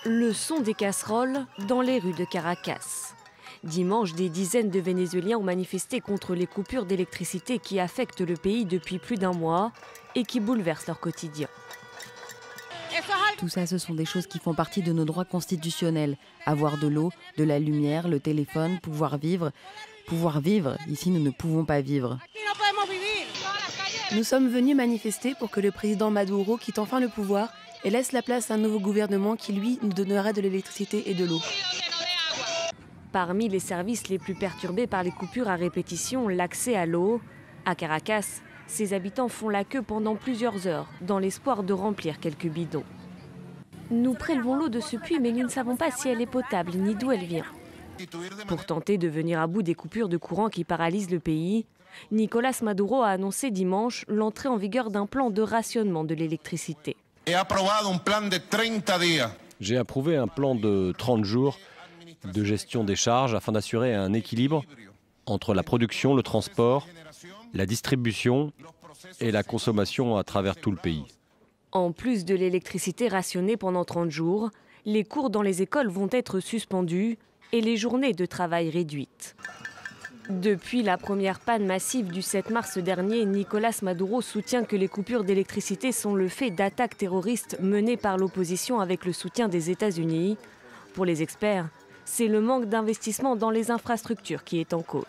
Le son des casseroles dans les rues de Caracas. Dimanche, des dizaines de Vénézuéliens ont manifesté contre les coupures d'électricité qui affectent le pays depuis plus d'un mois et qui bouleversent leur quotidien. Tout ça, ce sont des choses qui font partie de nos droits constitutionnels. Avoir de l'eau, de la lumière, le téléphone, pouvoir vivre. Pouvoir vivre, ici nous ne pouvons pas vivre. Nous sommes venus manifester pour que le président Maduro quitte enfin le pouvoir et laisse la place à un nouveau gouvernement qui, lui, nous donnera de l'électricité et de l'eau. Parmi les services les plus perturbés par les coupures à répétition, l'accès à l'eau. À Caracas, ses habitants font la queue pendant plusieurs heures, dans l'espoir de remplir quelques bidons. Nous prélevons l'eau de ce puits, mais nous ne savons pas si elle est potable ni d'où elle vient. Pour tenter de venir à bout des coupures de courant qui paralysent le pays, Nicolás Maduro a annoncé dimanche l'entrée en vigueur d'un plan de rationnement de l'électricité. J'ai approuvé un plan de 30 jours de gestion des charges afin d'assurer un équilibre entre la production, le transport, la distribution et la consommation à travers tout le pays. En plus de l'électricité rationnée pendant 30 jours, les cours dans les écoles vont être suspendus et les journées de travail réduites. Depuis la première panne massive du 7 mars dernier, Nicolás Maduro soutient que les coupures d'électricité sont le fait d'attaques terroristes menées par l'opposition avec le soutien des États-Unis. Pour les experts, c'est le manque d'investissement dans les infrastructures qui est en cause.